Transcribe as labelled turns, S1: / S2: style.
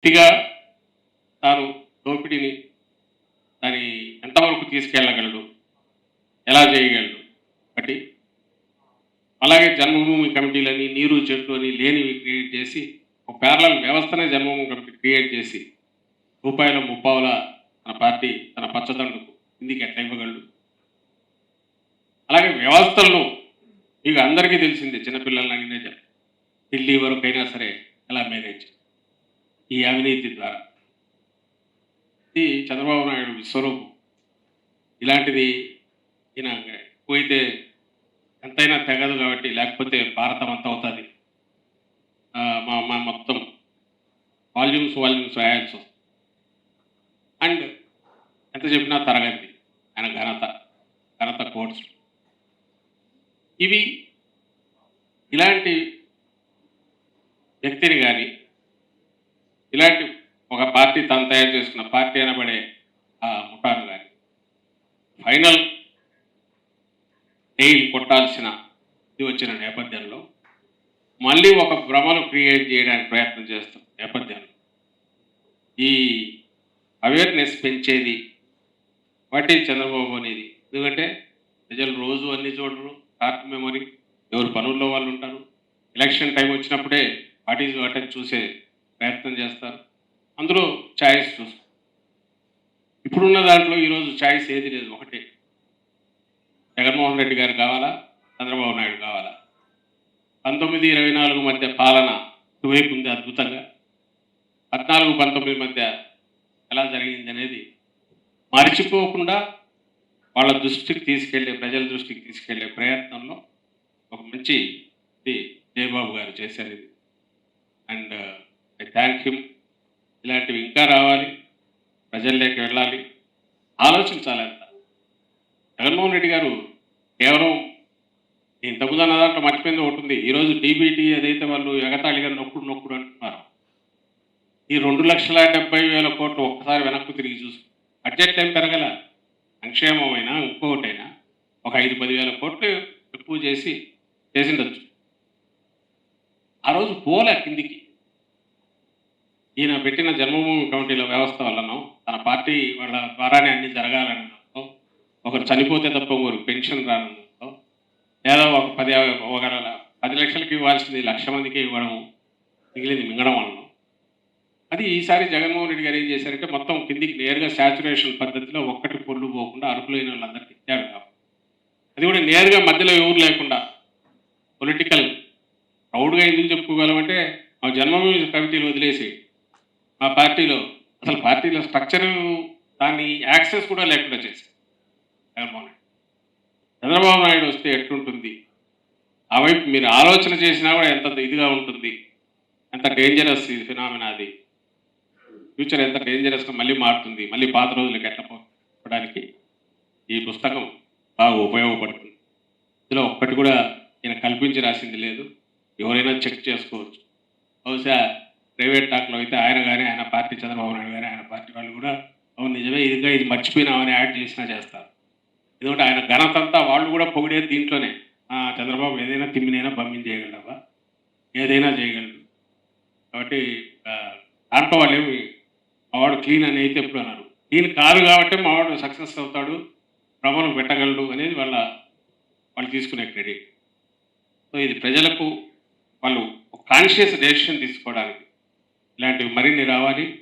S1: వ్యక్తిగా తాను దోపిడీని దాని ఎంతవరకు తీసుకెళ్ళగలడు, ఎలా చేయగలడు ఒకటి. అలాగే జన్మభూమి కమిటీలని, నీరు చెట్టు అని లేనివి క్రియేట్ చేసి ఒక ప్యారలల్ వ్యవస్థనే జన్మభూమి కమిటీ క్రియేట్ చేసి రూపాయల ముప్పావుల తన పార్టీ తన పచ్చదండుకు కిందికి ఎట్లా ఇవ్వగలడు. అలాగే వ్యవస్థలను మీకు అందరికీ తెలిసిందే, చిన్నపిల్లలని అడిగినే చెప్పారు, ఢిల్లీ వరకైనా సరే ఎలా మేనేజ్ ఈ అవినీతి ద్వారా. ఇది చంద్రబాబు నాయుడు విశ్వరూపం. ఇలాంటిది ఈయన పోయితే ఎంతైనా తెగదు కాబట్టి, లేకపోతే భారతం అంతా అవుతుంది, మా మొత్తం వాల్యూమ్స్ రాయాల్సి వస్తుంది. అండ్ ఎంత చెప్పినా తరగతి ఆయన ఘనత కోర్స్. ఇవి ఇలాంటి వ్యక్తిని కానీ, ఇలాంటి ఒక పార్టీ తాను తయారు చేసుకున్న పార్టీ అనబడే ఆ ముఠాను కానీ ఫైనల్ టెయిల్ కొట్టాల్సిన ఇది వచ్చిన నేపథ్యంలో మళ్ళీ ఒక భ్రమను క్రియేట్ చేయడానికి ప్రయత్నం చేస్తున్న నేపథ్యంలో ఈ అవేర్నెస్ పెంచేది వాటి చంద్రబాబు అనేది. ఎందుకంటే ప్రజలు రోజు అన్ని చూడరు, షార్ట్ మెమరీ, ఎవరు పనుల్లో వాళ్ళు ఉంటారు. ఎలక్షన్ టైం వచ్చినప్పుడే వాట్ ఈజ్ వాట్ అని చూసే ప్రయత్నం చేస్తారు. అందులో ఛాయిస్ చూస్తారు. ఇప్పుడున్న దాంట్లో ఈరోజు ఛాయిస్ ఏది లేదు, ఒకటే, జగన్మోహన్ రెడ్డి గారు కావాలా, చంద్రబాబు నాయుడు కావాలా. 19-24 మధ్య పాలన ఇటువైపు ఉంది అద్భుతంగా. 14-19 మధ్య ఎలా జరిగింది అనేది మర్చిపోకుండా వాళ్ళ దృష్టికి తీసుకెళ్లే, ప్రజల దృష్టికి తీసుకెళ్లే ప్రయత్నంలో ఒక మంచి జయబాబు గారు చేశారు ఇది. And I thank him. ఇలాంటివి ఇంకా రావాలి, ప్రజల్లోకి వెళ్ళాలి, ఆలోచించాలి. అంత జగన్మోహన్ రెడ్డి గారు కేవలం ఇంతకుముందు అన్న దాంట్లో మర్చిపోయింది ఒకటి ఉంది. ఈరోజు డీబీటీ ఏదైతే వాళ్ళు ఎగతాళిగా నొక్కుడు అంటున్నారు, ఈ 2,70,000 కోట్లు ఒక్కసారి వెనక్కు తిరిగి చూసి బడ్జెట్ ఏం పెరగల, సంక్షేమమైనా ఇంకొకటైనా ఒక 5-10 కోట్లు ఎక్కువ చేసిండొచ్చు. ఆ రోజు పోలే కిందికి. ఈయన పెట్టిన జన్మభూమి కమిటీల వ్యవస్థ వల్లనో, తన పార్టీ వాళ్ళ ద్వారానే అన్ని జరగాలనడంతో, ఒకరు చనిపోతే తప్ప ఒకరు పెన్షన్ రానంతో, లేదా ఒక 10 లక్షలకి ఇవ్వాల్సింది 1,00,000 మందికి ఇవ్వడం, మిగిలింది మింగడం వలన. అది ఈసారి జగన్మోహన్ రెడ్డి గారు ఏం చేశారంటే మొత్తం కిందికి నేరుగా శాచురేషన్ పద్ధతిలో ఒక్కటి పొల్లు పోకుండా అర్హులైన వాళ్ళందరికీ ఇచ్చారు కాబట్టి, అది కూడా నేరుగా మధ్యలో ఎవరు లేకుండా పొలిటికల్ ప్రౌడ్గా ఎందుకు చెప్పుకోగలమంటే, మా జన్మభూమి కమిటీలు వదిలేసి మా పార్టీలో అసలు పార్టీలో స్ట్రక్చర్ దాన్ని యాక్సెస్ కూడా లేకుండా చేశారు జగన్మోహన్ రెడ్డి. చంద్రబాబు నాయుడు వస్తే ఎట్లుంటుంది, ఆ వైపు మీరు ఆలోచన చేసినా కూడా ఎంత ఇదిగా ఉంటుంది, ఎంత డేంజరస్ ఇది ఫినామినా, అది ఫ్యూచర్ ఎంత డేంజరస్గా మళ్ళీ మారుతుంది, మళ్ళీ పాత రోజులకు ఎట్లా పోవడానికి ఈ పుస్తకం బాగా ఉపయోగపడుతుంది. ఇందులో ఒక్కటి కూడా ఈయన కల్పించి రాసింది లేదు, ఎవరైనా చెక్ చేసుకోవచ్చు. బహుశా ప్రైవేట్ టాక్లో అయితే ఆయన కానీ, ఆయన పార్టీ చంద్రబాబు నాయుడు కానీ, ఆయన పార్టీ వాళ్ళు కూడా అవును నిజమే ఇది మర్చిపోయినామని యాడ్ చేసినా చేస్తారు. ఎందుకంటే ఆయన ఘనతంతా వాళ్ళు కూడా పొగిడేది దీంట్లోనే. చంద్రబాబు ఏదైనా తిమ్మినైనా చేయగలవా, ఏదైనా చేయగలడు కాబట్టి దాంట్లో వాళ్ళు ఏమి మావాడు క్లీన్ అని అయితే ఎప్పుడు అన్నారు. క్లీన్ కాదు కాబట్టి మావాడు సక్సెస్ అవుతాడు, భ్రమను పెట్టగలడు అనేది వాళ్ళు తీసుకునే క్రెడిట్. సో ఇది ప్రజలకు వాళ్ళు ఒక కాన్షియస్ డెసిషన్ తీసుకోవడానికి ఇలాంటివి మరిన్ని రావాలి.